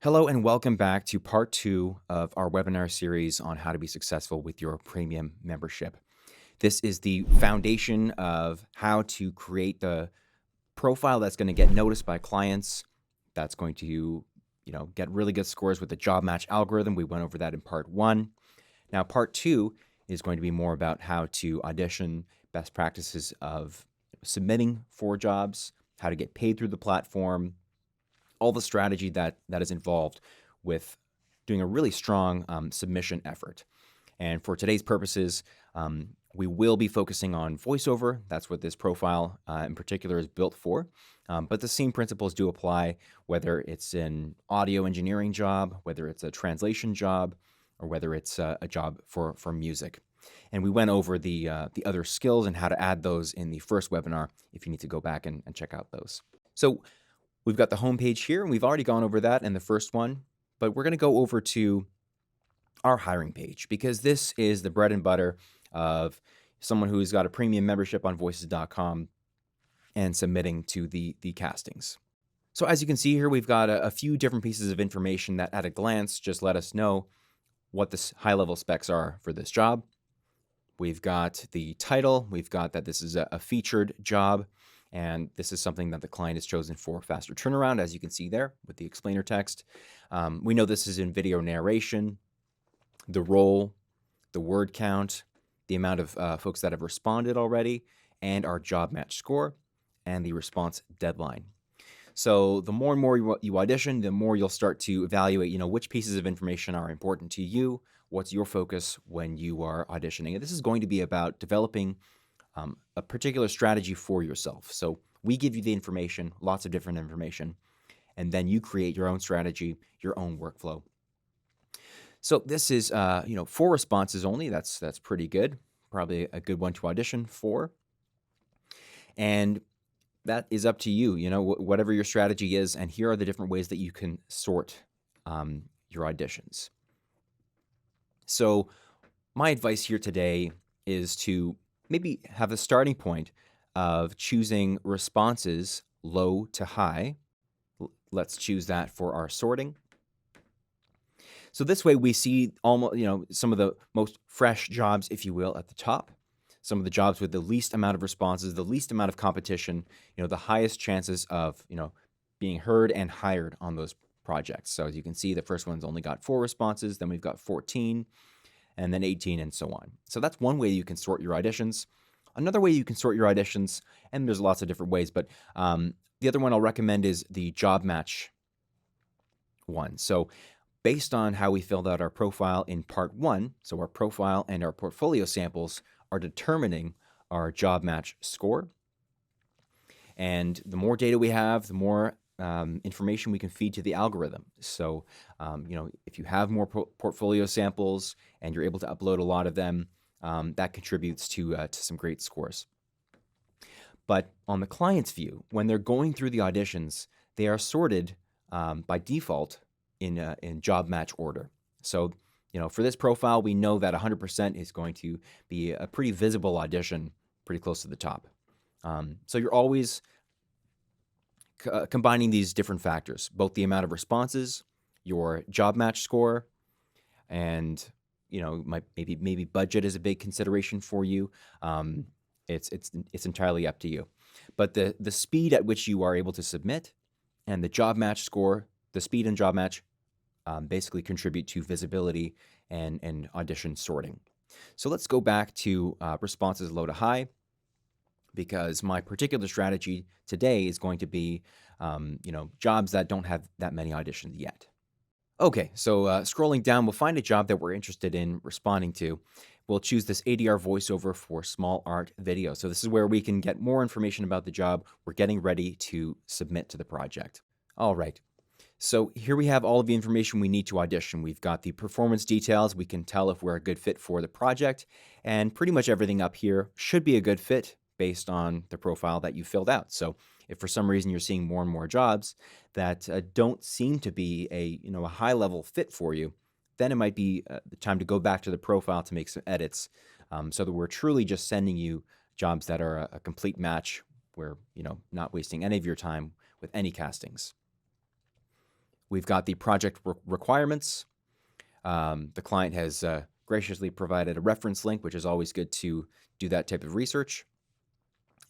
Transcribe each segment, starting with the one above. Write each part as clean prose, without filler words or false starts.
Hello and welcome back to part two of our webinar series on how to be successful with your premium membership. This is the foundation of how to create the profile that's going to get noticed by clients, that's going to, get really good scores with the job match algorithm. We went over that in part one. Now, part two is going to be more about how to audition, best practices of submitting for jobs, how to get paid through the platform, all the strategy that is involved with doing a really strong submission effort. And for today's purposes, we will be focusing on voiceover. That's what this profile in particular is built for. But the same principles do apply whether it's an audio engineering job, whether it's a translation job, or whether it's a job for music. And we went over the other skills and how to add those in the first webinar if you need to go back and check out those. So we've got the homepage here, and we've already gone over that in the first one, but we're going to go over to our hiring page because this is the bread and butter of someone who's got a premium membership on voices.com and submitting to the castings. So as you can see here, we've got a few different pieces of information that at a glance just let us know what the high-level specs are for this job. We've got the title. We've got that this is a featured job. And this is something that the client has chosen for faster turnaround, as you can see there with the explainer text. We know this is in video narration, the role, the word count, the amount of folks that have responded already, and our job match score, and the response deadline. So the more and more you audition, the more you'll start to evaluate, which pieces of information are important to you, what's your focus when you are auditioning. And this is going to be about developing a particular strategy for yourself. So we give you the information, lots of different information, and then you create your own strategy, your own workflow. So this is, 4 responses only. That's pretty good. Probably a good one to audition for. And that is up to you, whatever your strategy is. And here are the different ways that you can sort your auditions. So my advice here today is to maybe have a starting point of choosing responses low to high. Let's choose that for our sorting. So this way we see almost, some of the most fresh jobs, if you will, at the top. Some of the jobs with the least amount of responses, the least amount of competition, the highest chances of, being heard and hired on those projects. So as you can see, the first one's only got 4 responses, then we've got 14, and then 18, and so on. So that's one way you can sort your auditions. Another way you can sort your auditions, and there's lots of different ways, but the other one I'll recommend is the job match one. So based on how we filled out our profile in part 1, so our profile and our portfolio samples are determining our job match score. And the more data we have, the more information we can feed to the algorithm. So, if you have more portfolio samples and you're able to upload a lot of them, that contributes to some great scores. But on the client's view, when they're going through the auditions, they are sorted by default in job match order. So, for this profile, we know that 100% is going to be a pretty visible audition, pretty close to the top. So you're always combining these different factors, both the amount of responses, your job match score, and maybe budget is a big consideration for you. It's entirely up to you. But the speed at which you are able to submit and the job match score, the speed and job match basically contribute to visibility and audition sorting. So let's go back to responses low to high, because my particular strategy today is going to be, jobs that don't have that many auditions yet. Okay, so scrolling down, we'll find a job that we're interested in responding to. We'll choose this ADR voiceover for small art video. So this is where we can get more information about the job. We're getting ready to submit to the project. All right. So here we have all of the information we need to audition. We've got the performance details. We can tell if we're a good fit for the project. And pretty much everything up here should be a good fit based on the profile that you filled out. So if for some reason you're seeing more and more jobs that don't seem to be a high-level fit for you, then it might be the time to go back to the profile to make some edits so that we're truly just sending you jobs that are a complete match. We're not wasting any of your time with any castings. We've got the project requirements. The client has graciously provided a reference link, which is always good to do that type of research.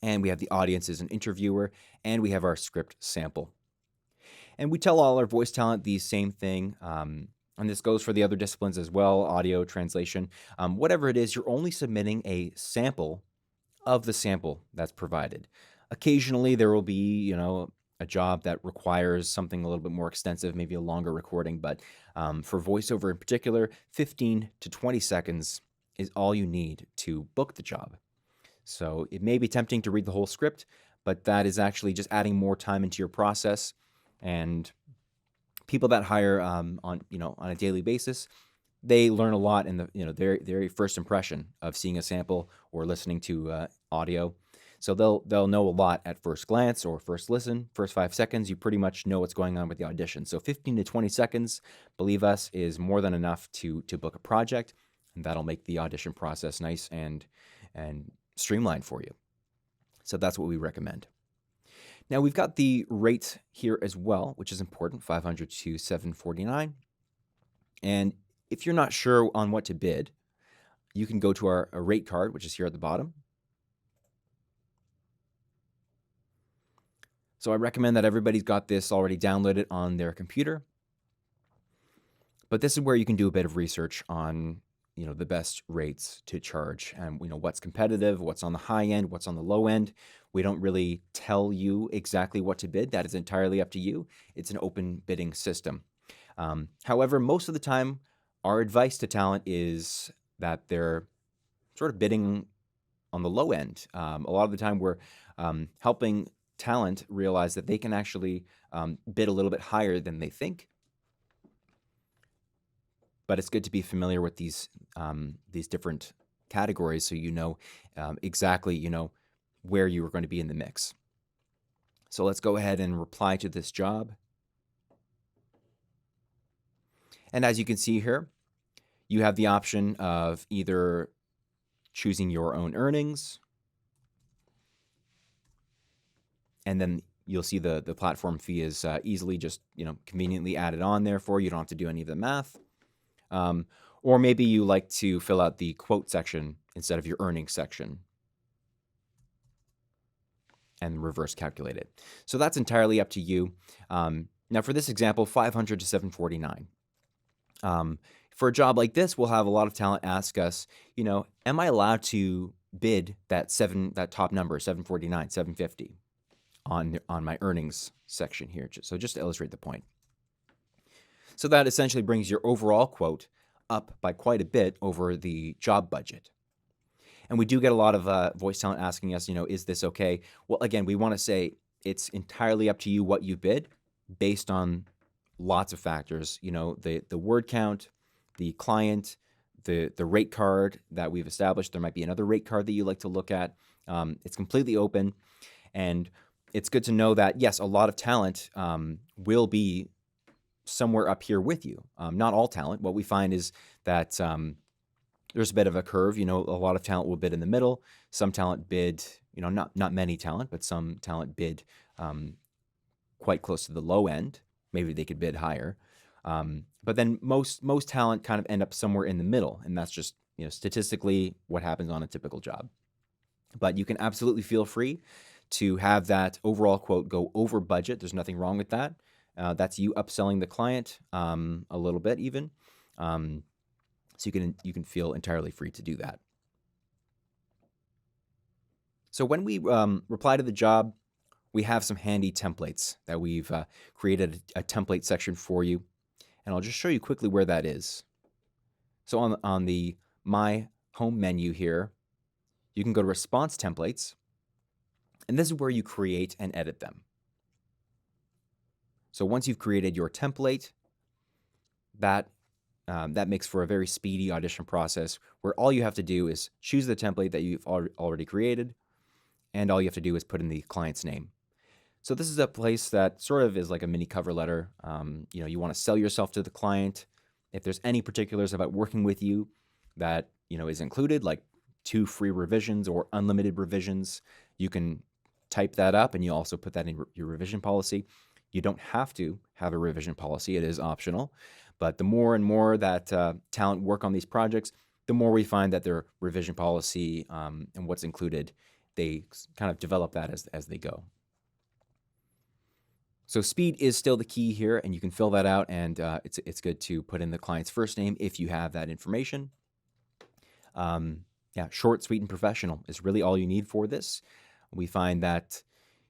And we have the audience as an interviewer, and we have our script sample. And we tell all our voice talent the same thing. And this goes for the other disciplines as well, audio, translation, whatever it is, you're only submitting a sample of the sample that's provided. Occasionally there will be, a job that requires something a little bit more extensive, maybe a longer recording, but for voiceover in particular, 15 to 20 seconds is all you need to book the job. So it may be tempting to read the whole script, but that is actually just adding more time into your process. And people that hire on a daily basis, they learn a lot in the their very first impression of seeing a sample or listening to audio. So they'll know a lot at first glance or first listen. First 5 seconds, you pretty much know what's going on with the audition. So 15 to 20 seconds, believe us, is more than enough to book a project, and that'll make the audition process nice and streamlined for you. So that's what we recommend. Now we've got the rate here as well, which is important, $500 to $749. And if you're not sure on what to bid, you can go to our rate card, which is here at the bottom. So I recommend that everybody's got this already downloaded on their computer. But this is where you can do a bit of research on, the best rates to charge and, what's competitive, what's on the high end, what's on the low end. We don't really tell you exactly what to bid. That is entirely up to you. It's an open bidding system. However, most of the time, our advice to talent is that they're sort of bidding on the low end. A lot of the time we're helping talent realize that they can actually bid a little bit higher than they think. But it's good to be familiar with these different categories so you know exactly where you are going to be in the mix. So let's go ahead and reply to this job. And as you can see here, you have the option of either choosing your own earnings, and then you'll see the platform fee is easily just conveniently added on there for you. You don't have to do any of the math. Or maybe you like to fill out the quote section instead of your earnings section and reverse calculate it. So that's entirely up to you. Now for this example, $500 to $749. For a job like this, we'll have a lot of talent ask us, am I allowed to bid that top number, 749, 750 on my earnings section here? So just to illustrate the point. So that essentially brings your overall quote up by quite a bit over the job budget. And we do get a lot of voice talent asking us, is this okay? Well, again, we want to say it's entirely up to you what you bid based on lots of factors, the word count, the client, the rate card that we've established. There might be another rate card that you like to look at. It's completely open. And it's good to know that, yes, a lot of talent will be somewhere up here with you. Not all talent. What we find is that there's a bit of a curve. A lot of talent will bid in the middle. Some talent bid, not many talent, but some talent bid quite close to the low end. Maybe they could bid higher. But then most talent kind of end up somewhere in the middle. And that's just, statistically what happens on a typical job. But you can absolutely feel free to have that overall quote go over budget. There's nothing wrong with that. That's you upselling the client a little bit even. So you can feel entirely free to do that. So when we reply to the job, we have some handy templates that we've created a template section for you. And I'll just show you quickly where that is. So on the My Home menu here, you can go to Response Templates. And this is where you create and edit them. So once you've created your template, that makes for a very speedy audition process where all you have to do is choose the template that you've already created, and all you have to do is put in the client's name. So this is a place that sort of is like a mini cover letter. You want to sell yourself to the client. If there's any particulars about working with you that is included, like 2 free revisions or unlimited revisions, you can type that up, and you also put that in your revision policy. You don't have to have a revision policy. It is optional. But the more and more that talent work on these projects, the more we find that their revision policy and what's included, they kind of develop that as they go. So speed is still the key here, and you can fill that out, and it's good to put in the client's first name if you have that information. Yeah, short, sweet, and professional is really all you need for this. We find that,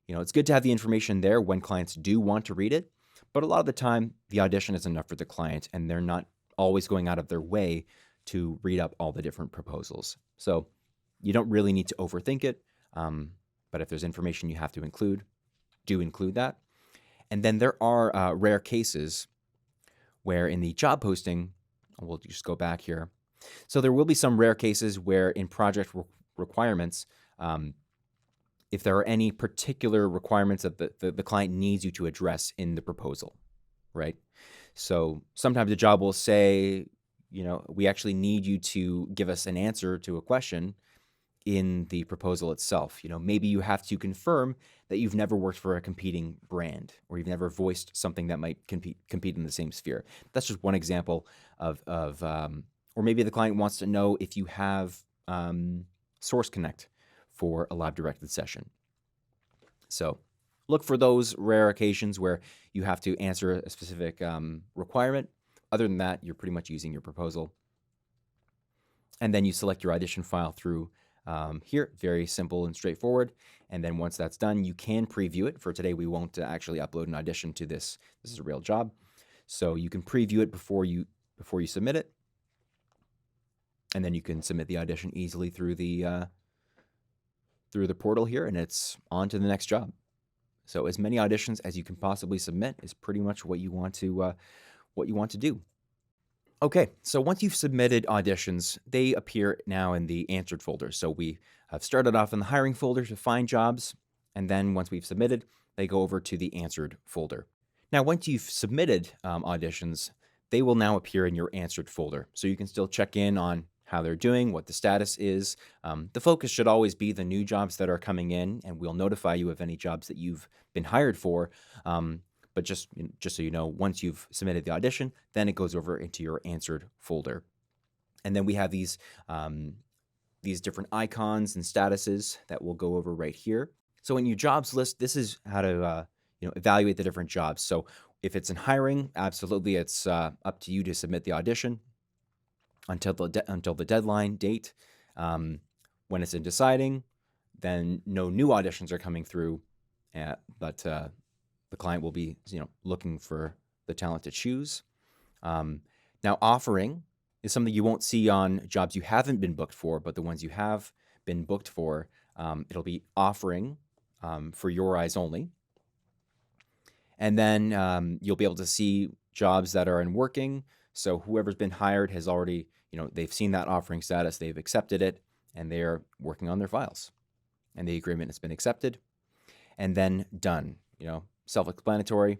it's good to have the information there when clients do want to read it, but a lot of the time the audition is enough for the client, and they're not always going out of their way to read up all the different proposals. So you don't really need to overthink it, but if there's information you have to include, do include that. And then there are rare cases where in the job posting, we'll just go back here. So there will be some rare cases where in project requirements, if there are any particular requirements that the client needs you to address in the proposal, right? So sometimes the job will say, we actually need you to give us an answer to a question in the proposal itself. Maybe you have to confirm that you've never worked for a competing brand, or you've never voiced something that might compete in the same sphere. That's just one example of or maybe the client wants to know if you have Source Connect for a live-directed session. So look for those rare occasions where you have to answer a specific requirement. Other than that, you're pretty much using your proposal. And then you select your audition file through here, very simple and straightforward. And then once that's done, you can preview it. For today, we won't actually upload an audition to this. This is a real job. So you can preview it before you submit it. And then you can submit the audition easily through the portal here, and it's on to the next job. So as many auditions as you can possibly submit is pretty much what you want to do. Okay, so once you've submitted auditions, they appear now in the answered folder. So we have started off in the hiring folder to find jobs, and then once we've submitted, they go over to the answered folder. Now, once you've submitted auditions, they will now appear in your answered folder. So you can still check in on how they're doing, what the status is. The focus should always be the new jobs that are coming in, and we'll notify you of any jobs that you've been hired for. But just so you know, once you've submitted the audition, then it goes over into your answered folder. And then we have these different icons and statuses that we'll go over right here. So in your jobs list, this is how to evaluate the different jobs. So if it's in hiring, absolutely, it's up to you to submit the audition until the deadline date. When it's in deciding, then no new auditions are coming through, but the client will be looking for the talent to choose. Now, offering is something you won't see on jobs you haven't been booked for, but the ones you have been booked for, it'll be offering for your eyes only. And then you'll be able to see jobs that are in working. So whoever's been hired has already, they've seen that offering status, they've accepted it, and they're working on their files. And the agreement has been accepted. And then done, self-explanatory.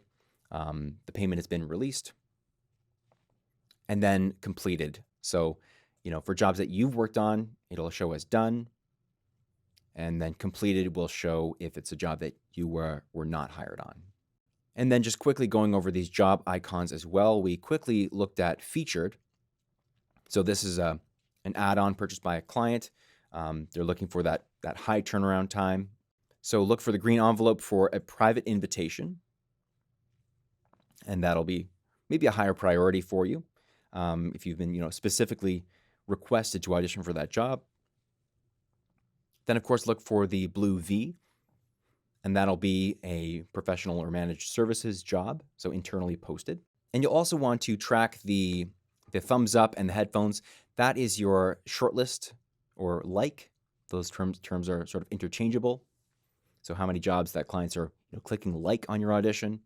The payment has been released. And then completed. So, for jobs that you've worked on, it'll show as done. And then completed will show if it's a job that you were not hired on. And then just quickly going over these job icons as well, we quickly looked at featured. So this is an add-on purchased by a client. They're looking for that high turnaround time. So look for the green envelope for a private invitation. And that'll be maybe a higher priority for you if you've been specifically requested to audition for that job. Then, of course, look for the blue V. And that'll be a professional or managed services job, so internally posted. And you'll also want to track the thumbs up and the headphones. That is your shortlist or like. Those terms are sort of interchangeable. So how many jobs that clients are clicking like on your audition.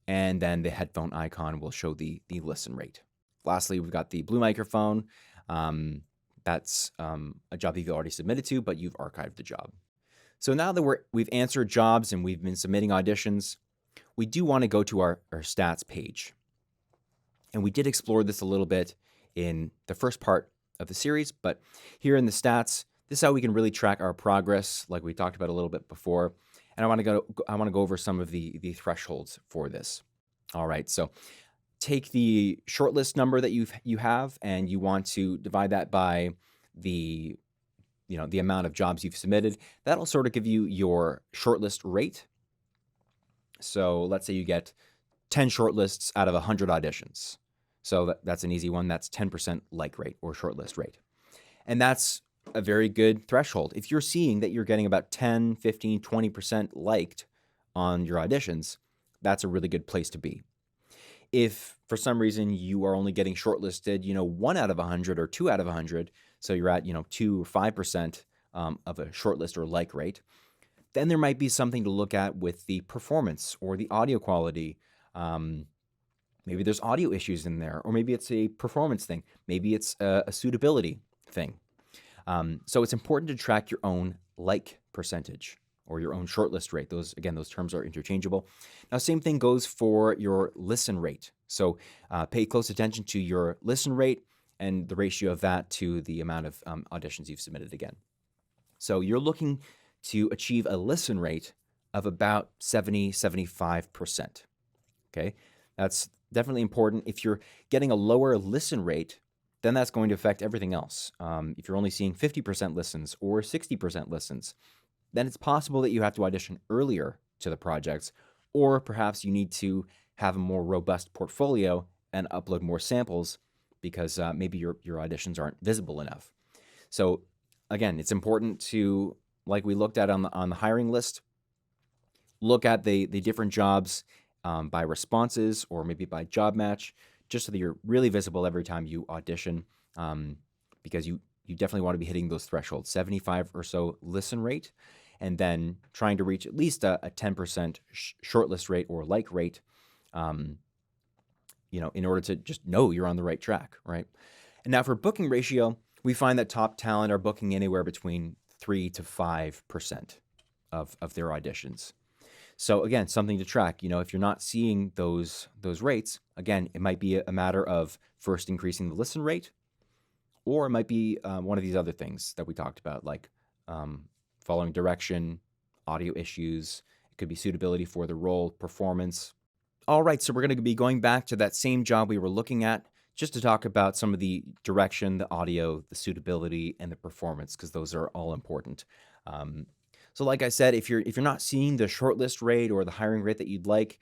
And then the headphone icon will show the listen rate. Lastly, we've got the blue microphone. That's a job that you've already submitted to, but you've archived the job. So now that we've answered jobs and we've been submitting auditions, we do want to go to our stats page. And we did explore this a little bit in the first part of the series, but here in the stats, this is how we can really track our progress, like we talked about a little bit before. And I want to go over some of the thresholds for this. All right, so take the shortlist number that you have, and you want to divide that by the the amount of jobs you've submitted. That'll sort of give you your shortlist rate. So let's say you get 10 shortlists out of 100 auditions. So that's an easy one. That's 10% like rate or shortlist rate. And that's a very good threshold. If you're seeing that you're getting about 10, 15, 20% liked on your auditions, that's a really good place to be. If for some reason you are only getting shortlisted, 1 out of 100 or 2 out of 100, so you're at, 2 or 5% of a shortlist or like rate, then there might be something to look at with the performance or the audio quality. Maybe there's audio issues in there, or maybe it's a performance thing. Maybe it's a suitability thing. So it's important to track your own like percentage or your own shortlist rate. Those terms are interchangeable. Now, same thing goes for your listen rate. So pay close attention to your listen rate and the ratio of that to the amount of auditions you've submitted again. So you're looking to achieve a listen rate of about 75%. Okay, that's definitely important. If you're getting a lower listen rate, then that's going to affect everything else. If you're only seeing 50% listens or 60% listens, then it's possible that you have to audition earlier to the projects, or perhaps you need to have a more robust portfolio and upload more samples because maybe your auditions aren't visible enough. So again, it's important to, like we looked at on the hiring list, look at the different jobs by responses or maybe by job match, just so that you're really visible every time you audition, because you definitely want to be hitting those thresholds, 75 or so listen rate, and then trying to reach at least a 10% shortlist rate or like rate, in order to just know you're on the right track, right? And now for booking ratio, we find that top talent are booking anywhere between 3 to 5% of their auditions. So again, something to track. If you're not seeing those rates, again, it might be a matter of first increasing the listen rate, or it might be one of these other things that we talked about, like following direction, audio issues. It could be suitability for the role, performance. All right, so we're going to be going back to that same job we were looking at just to talk about some of the direction, the audio, the suitability, and the performance, because those are all important. So like I said, if you're not seeing the shortlist rate or the hiring rate that you'd like,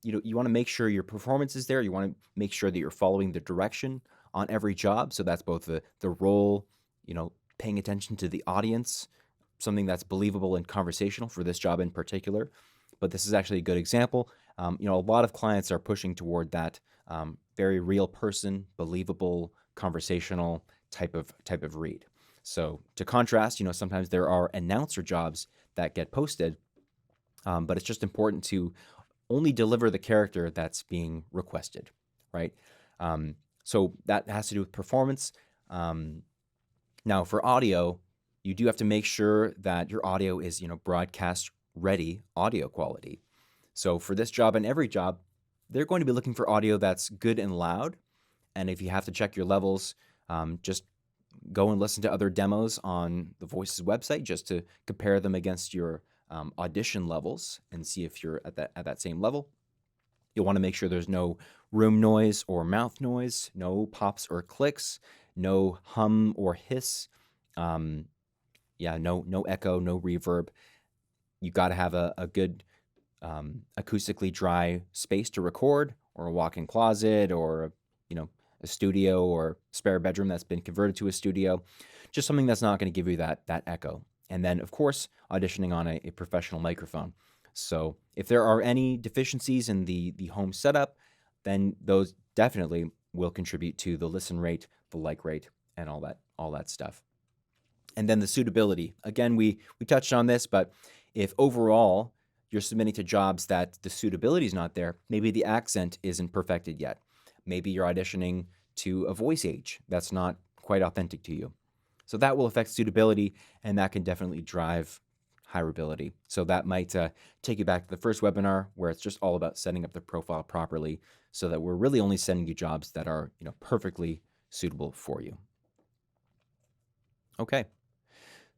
you want to make sure your performance is there. You want to make sure that you're following the direction on every job. So that's both the role, paying attention to the audience, something that's believable and conversational for this job in particular. But this is actually a good example. A lot of clients are pushing toward that very real person, believable, conversational type of read. So to contrast, sometimes there are announcer jobs that get posted, but it's just important to only deliver the character that's being requested, right? So that has to do with performance. Now for audio, you do have to make sure that your audio is, broadcast ready audio quality. So for this job and every job, they're going to be looking for audio that's good and loud. And if you have to check your levels, just go and listen to other demos on the Voices website just to compare them against your audition levels and see if you're at that same level. You'll want to make sure there's no room noise or mouth noise, no pops or clicks, no hum or hiss, no echo, no reverb. You got to have a good acoustically dry space to record, or a walk-in closet, or a studio or spare bedroom that's been converted to a studio, just something that's not going to give you that echo. And then, of course, auditioning on a professional microphone. So if there are any deficiencies in the home setup, then those definitely will contribute to the listen rate, the like rate, and all that stuff. And then the suitability. Again, we touched on this, but if overall you're submitting to jobs that the suitability is not there, maybe the accent isn't perfected yet. Maybe you're auditioning to a voice age that's not quite authentic to you. So that will affect suitability, and that can definitely drive hireability. So that might take you back to the first webinar, where it's just all about setting up the profile properly so that we're really only sending you jobs that are perfectly suitable for you. Okay.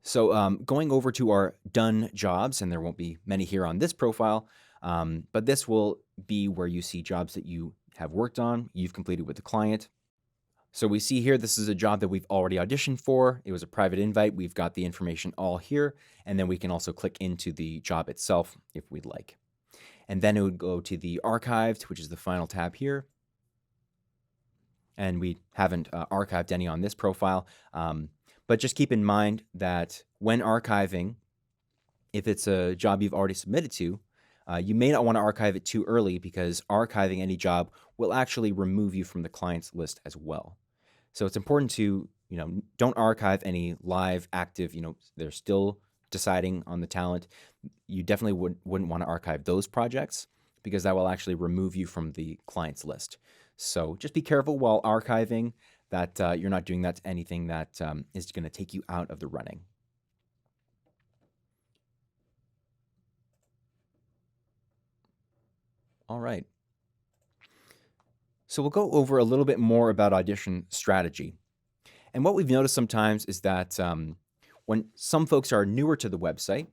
So going over to our done jobs, and there won't be many here on this profile, but this will be where you see jobs that you have worked on, you've completed with the client. So we see here, this is a job that we've already auditioned for. It was a private invite. We've got the information all here, and then we can also click into the job itself if we'd like. And then it would go to the archived, which is the final tab here. And we haven't archived any on this profile. But just keep in mind that when archiving, if it's a job you've already submitted to, you may not want to archive it too early, because archiving any job will actually remove you from the client's list as well. So it's important to, don't archive any live, active, they're still deciding on the talent. You definitely wouldn't want to archive those projects, because that will actually remove you from the client's list. So just be careful while archiving that you're not doing that to anything that is going to take you out of the running. All right. So we'll go over a little bit more about audition strategy. And what we've noticed sometimes is that when some folks are newer to the website,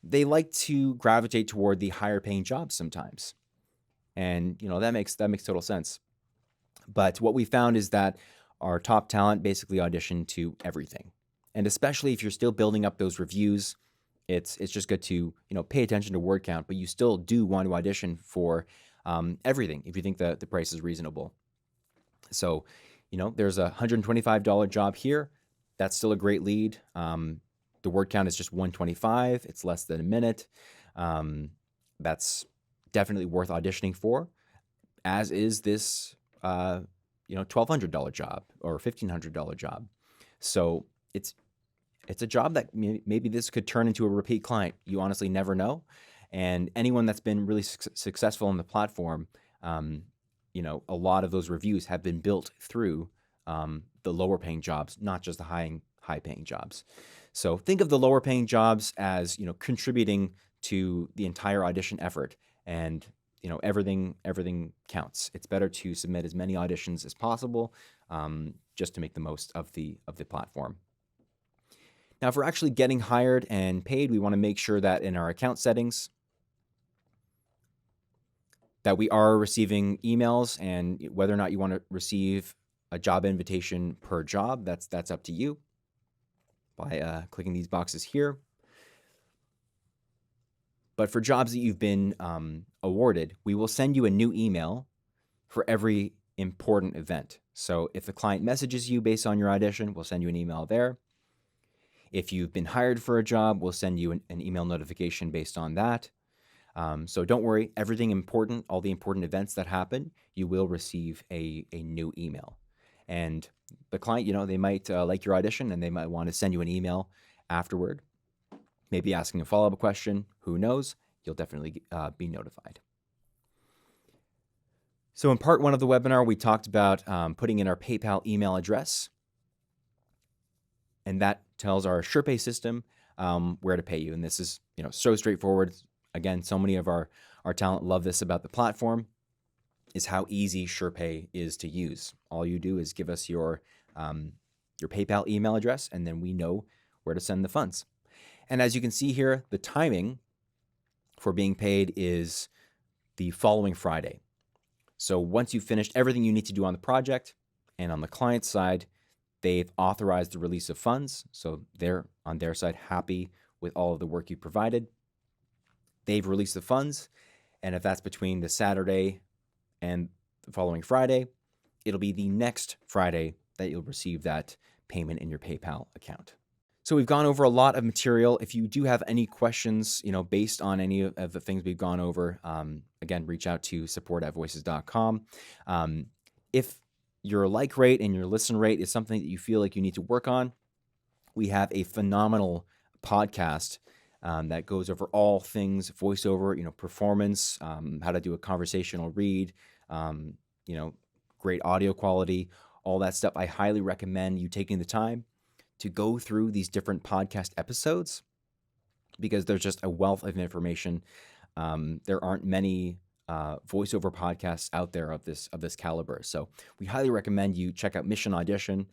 they like to gravitate toward the higher paying jobs sometimes. And that makes total sense. But what we found is that our top talent basically audition to everything. And especially if you're still building up those reviews, it's just good to pay attention to word count, but you still do want to audition for everything if you think that the price is reasonable. So, there's a $125 job here. That's still a great lead. The word count is just 125. It's less than a minute. That's definitely worth auditioning for, as is this $1,200 job or $1,500 job. So it's a job that maybe this could turn into a repeat client. You honestly never know. And anyone that's been really successful on the platform, a lot of those reviews have been built through the lower paying jobs, not just the high paying jobs. So think of the lower paying jobs as contributing to the entire audition effort, and everything counts. It's better to submit as many auditions as possible, just to make the most of the platform. Now, if we're actually getting hired and paid, we want to make sure that in our account settings that we are receiving emails, and whether or not you want to receive a job invitation per job, that's up to you by clicking these boxes here. But for jobs that you've been awarded, we will send you a new email for every important event. So if the client messages you based on your audition, we'll send you an email there. If you've been hired for a job, we'll send you an email notification based on that. So don't worry, everything important, all the important events that happen, you will receive a new email. And the client, they might like your audition, and they might want to send you an email afterward, maybe asking a follow-up question. Who knows? You'll definitely be notified. So in part one of the webinar, we talked about putting in our PayPal email address, and that tells our SurePay system where to pay you. And this is so straightforward. Again, so many of our talent love this about the platform, is how easy SurePay is to use. All you do is give us your PayPal email address, and then we know where to send the funds. And as you can see here, the timing for being paid is the following Friday. So once you've finished everything you need to do on the project, and on the client side, they've authorized the release of funds, so they're on their side happy with all of the work you provided. They've released the funds, and if that's between the Saturday and the following Friday, it'll be the next Friday that you'll receive that payment in your PayPal account. So we've gone over a lot of material. If you do have any questions, based on any of the things we've gone over, again, reach out to support@voices.com. If your like rate and your listen rate is something that you feel like you need to work on, we have a phenomenal podcast that goes over all things voiceover, performance, how to do a conversational read, great audio quality, all that stuff. I highly recommend you taking the time to go through these different podcast episodes, because there's just a wealth of information. There aren't many voiceover podcasts out there of this caliber. So we highly recommend you check out Mission Audition.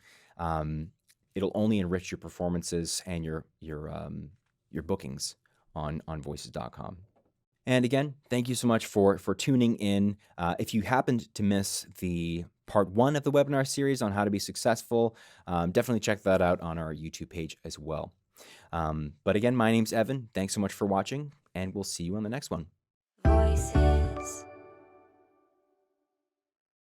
it'll only enrich your performances and your bookings on voices.com. And again, thank you so much for tuning in. If you happened to miss the part 1 of the webinar series on how to be successful, definitely check that out on our YouTube page as well. But again, my name's Evan. Thanks so much for watching, and we'll see you on the next one.